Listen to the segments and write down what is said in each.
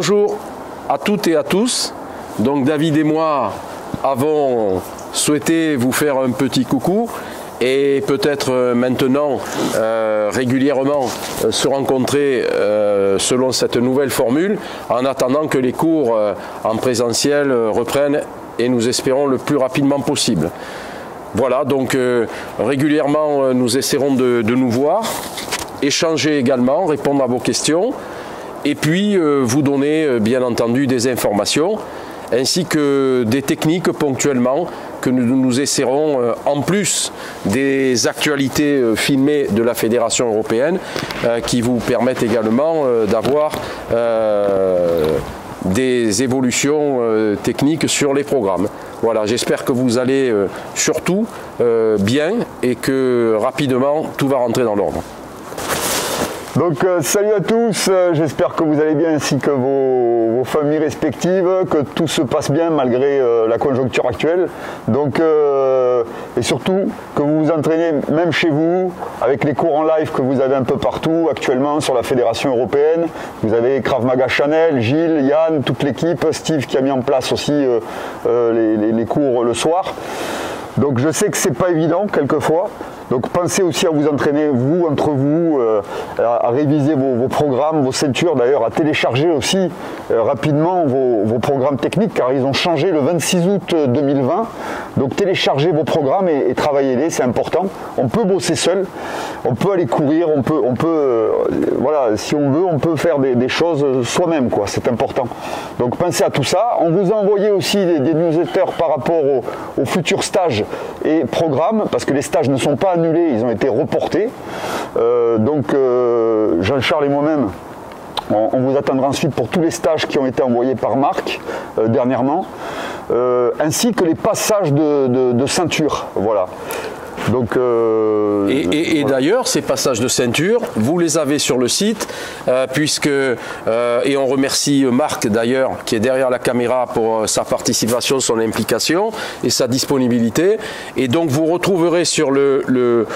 bonjour à toutes et à tous. Donc David et moi avons souhaité vous faire un petit coucou et peut-être maintenant régulièrement se rencontrer selon cette nouvelle formule en attendant que les cours en présentiel reprennent et nous espérons le plus rapidement possible. Voilà, donc régulièrement nous essaierons de nous voir, échanger également, répondre à vos questions et puis vous donner bien entendu des informations ainsi que des techniques ponctuellement que nous essaierons, en plus des actualités filmées de la Fédération européenne, qui vous permettent également d'avoir des évolutions techniques sur les programmes. Voilà, j'espère que vous allez surtout bien et que rapidement tout va rentrer dans l'ordre. Donc salut à tous, j'espère que vous allez bien ainsi que vos familles respectives, que tout se passe bien malgré la conjoncture actuelle. Donc, et surtout que vous vous entraînez même chez vous avec les cours en live que vous avez un peu partout actuellement sur la Fédération européenne. Vous avez Krav Maga Chanel, Gilles, Yann, toute l'équipe, Steve qui a mis en place aussi les cours le soir. Donc je sais que c'est pas évident quelquefois. Donc pensez aussi à vous entraîner, vous, entre vous, à réviser vos programmes, vos ceintures, d'ailleurs à télécharger aussi rapidement vos programmes techniques car ils ont changé le 26 août 2020. Donc téléchargez vos programmes et travaillez-les, c'est important. On peut bosser seul, on peut aller courir, on peut voilà, si on veut, on peut faire des choses soi-même, quoi, c'est important. Donc pensez à tout ça. On vous a envoyé aussi des newsletters par rapport aux futurs stages et programmes, parce que les stages ne sont pas annulés, ils ont été reportés. Donc Jean-Charles et moi-même, on vous attendra ensuite pour tous les stages qui ont été envoyés par Marc dernièrement, ainsi que les passages de ceinture. Voilà. Donc, et voilà. D'ailleurs, ces passages de ceinture, vous les avez sur le site, puisque, et on remercie Marc d'ailleurs, qui est derrière la caméra pour sa participation, son implication et sa disponibilité. Et donc, vous retrouverez sur le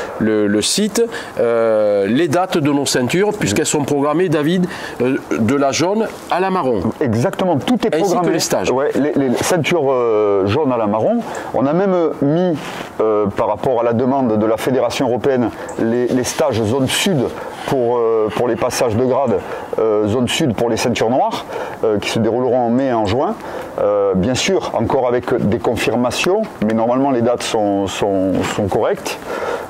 site les dates de nos ceintures, puisqu'elles sont programmées, David, de la jaune à la marron. Exactement, tout est programmé. Ainsi que les stages. Ouais, les ceintures jaunes à la marron. On a même mis, par rapport à la demande de la Fédération européenne, les stages zone sud pour les passages de grade, zone sud pour les ceintures noires, qui se dérouleront en mai et en juin. Bien sûr, encore avec des confirmations, mais normalement les dates sont correctes.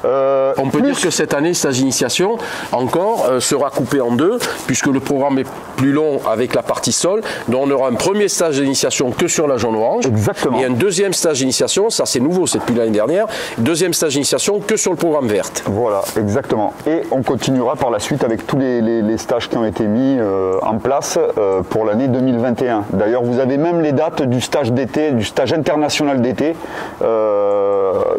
On peut dire que cette année, stage d'initiation encore sera coupé en deux, puisque le programme est plus long avec la partie sol. Donc on aura un premier stage d'initiation que sur la jaune-orange. Exactement. Et un deuxième stage d'initiation, ça c'est nouveau, c'est depuis l'année dernière, deuxième stage d'initiation que sur le programme verte. Voilà, exactement. Et on continuera par la suite avec tous les stages qui ont été mis en place pour l'année 2021. D'ailleurs, vous avez même les dates du stage d'été, du stage international d'été,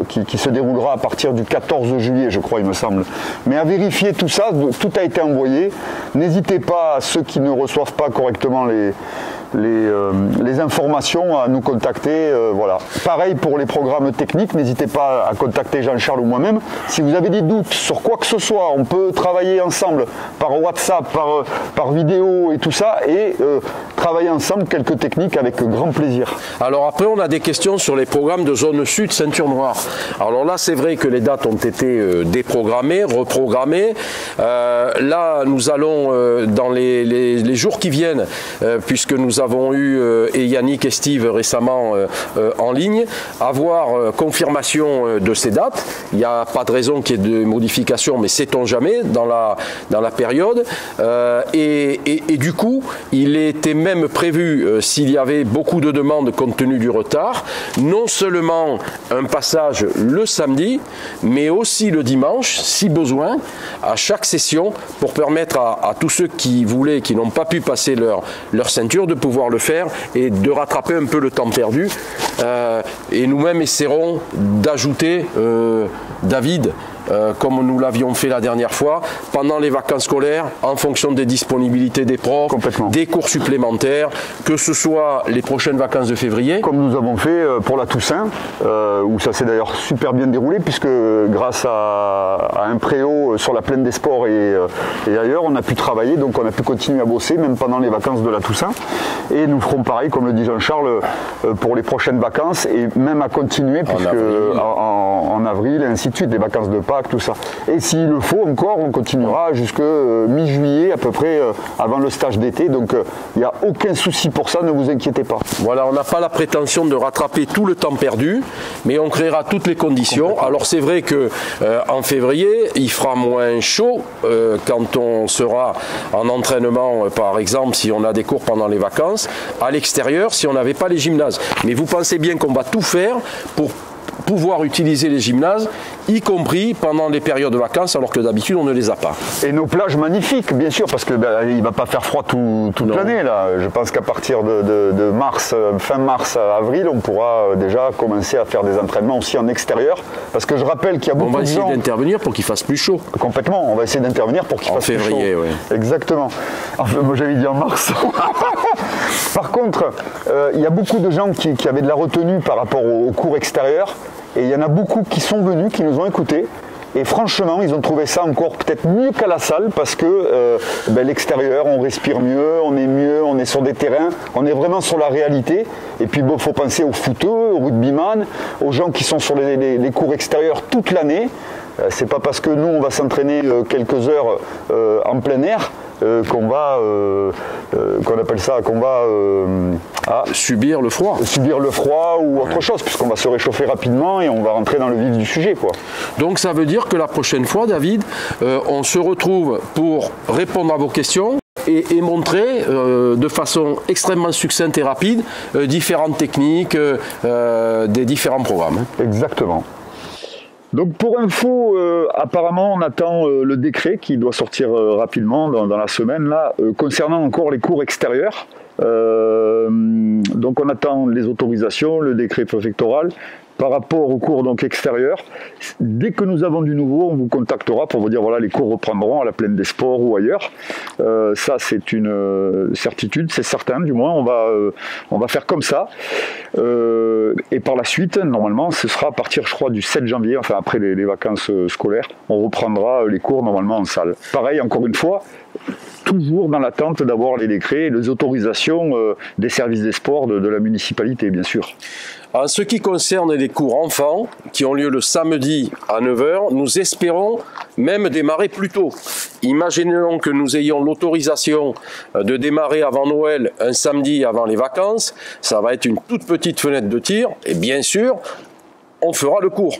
qui se déroulera à partir du 14 juillet, je crois, il me semble. Mais à vérifier tout ça, tout a été envoyé. N'hésitez pas, à ceux qui ne reçoivent pas correctement les informations, à nous contacter. Voilà. Pareil pour les programmes techniques, n'hésitez pas à contacter Jean-Charles ou moi-même. Si vous avez des doutes sur quoi que ce soit, on peut travailler ensemble par WhatsApp, par vidéo et tout ça, et travailler ensemble quelques techniques avec grand plaisir. Alors après, on a des questions sur les programmes de zone sud, ceinture noire. Alors là, c'est vrai que les dates ont été déprogrammées, reprogrammées. Là, nous allons, dans les jours qui viennent, puisque nous avons eu, et Yannick et Steve récemment en ligne, avoir confirmation de ces dates. Il n'y a pas de raison qu'il y ait de modification, mais sait-on jamais dans la période. Et du coup, il était même prévu, s'il y avait beaucoup de demandes compte tenu du retard, non seulement un passage le samedi, mais aussi le dimanche, si besoin, à chaque session, pour permettre à tous ceux qui voulaient, qui n'ont pas pu passer leur ceinture, de pouvoir le faire et de rattraper un peu le temps perdu. Et nous-mêmes essaierons d'ajouter, David, comme nous l'avions fait la dernière fois, pendant les vacances scolaires, en fonction des disponibilités des profs, des cours supplémentaires, que ce soit les prochaines vacances de février. Comme nous avons fait pour la Toussaint, où ça s'est d'ailleurs super bien déroulé, puisque grâce à un préau sur la plaine des sports et ailleurs, on a pu travailler, donc on a pu continuer à bosser, même pendant les vacances de la Toussaint. Et nous ferons pareil, comme le dit Jean-Charles, pour les prochaines vacances, et même à continuer, puisque en avril, et ainsi de suite, les vacances de Pâques, tout ça. Et s'il le faut encore, on continuera jusqu'à mi-juillet, à peu près, avant le stage d'été. Donc il n'y a aucun souci pour ça, ne vous inquiétez pas. Voilà, on n'a pas la prétention de rattraper tout le temps perdu, mais on créera toutes les conditions. Alors c'est vrai qu'en février, il fera moins chaud quand on sera en entraînement, par exemple, si on a des cours pendant les vacances, à l'extérieur, si on n'avait pas les gymnases. Mais vous pensez bien qu'on va tout faire pour pouvoir utiliser les gymnases, y compris pendant les périodes de vacances, alors que d'habitude on ne les a pas. Et nos plages magnifiques, bien sûr, parce que il ne va pas faire froid toute l'année là. Je pense qu'à partir de mars, fin mars à avril, on pourra déjà commencer à faire des entraînements aussi en extérieur, parce que je rappelle qu'il y a beaucoup de gens... On va essayer d'intervenir pour qu'il fasse plus chaud. Complètement, on va essayer d'intervenir pour qu'il fasse plus chaud. En février, oui. Exactement. Enfin, moi j'avais dit en mars. Par contre, il y a beaucoup de gens qui avaient de la retenue par rapport aux cours extérieurs. Et il y en a beaucoup qui sont venus, qui nous ont écoutés. Et franchement, ils ont trouvé ça encore peut-être mieux qu'à la salle, parce que l'extérieur, on respire mieux, on est sur des terrains, on est vraiment sur la réalité. Et puis il faut penser aux footeux, aux rugbyman, aux gens qui sont sur les cours extérieurs toute l'année. C'est pas parce que nous on va s'entraîner quelques heures en plein air qu'on va subir le froid. Subir le froid ou autre chose, puisqu'on va se réchauffer rapidement et on va rentrer dans le vif du sujet, quoi. Donc ça veut dire que la prochaine fois, David, on se retrouve pour répondre à vos questions et montrer de façon extrêmement succincte et rapide différentes techniques des différents programmes. Exactement. Donc pour info, apparemment on attend le décret qui doit sortir rapidement dans la semaine là, concernant encore les cours extérieurs. Donc on attend les autorisations, le décret préfectoral. Par rapport aux cours donc extérieurs, dès que nous avons du nouveau, on vous contactera pour vous dire voilà, les cours reprendront à la plaine des sports ou ailleurs. Ça c'est une certitude, c'est certain du moins, on va faire comme ça. Et par la suite, normalement, ce sera à partir je crois du 7 janvier, enfin après les vacances scolaires, on reprendra les cours normalement en salle. Pareil, encore une fois, toujours dans l'attente d'avoir les décrets et les autorisations des services des sports de la municipalité, bien sûr. En ce qui concerne les cours enfants, qui ont lieu le samedi à 9 h, nous espérons même démarrer plus tôt. Imaginons que nous ayons l'autorisation de démarrer avant Noël, un samedi avant les vacances. Ça va être une toute petite fenêtre de tir, et bien sûr, on fera le cours.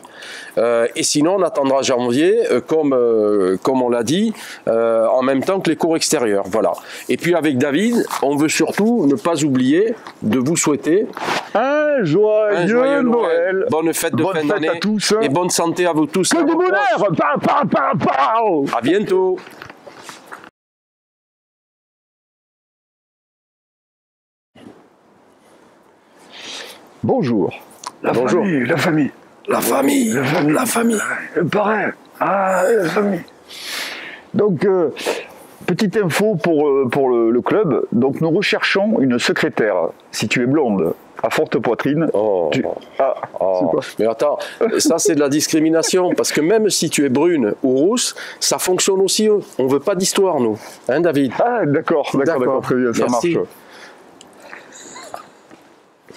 Et sinon, on attendra janvier, comme on l'a dit, en même temps que les cours extérieurs. Voilà. Et puis avec David, on veut surtout ne pas oublier de vous souhaiter un joyeux Noël. Bonne fête de fin d'année. À tous. Et bonne santé à vous tous. Que du bonheur. À bientôt. Bonjour. La famille. Le parrain. La famille. Donc, petite info pour le club. Donc, nous recherchons une secrétaire. Si tu es blonde, à forte poitrine. Mais attends, ça c'est de la discrimination, parce que même si tu es brune ou rousse, ça fonctionne aussi. On veut pas d'histoire, nous. Hein, David? Ah, d'accord, très bien, ça marche.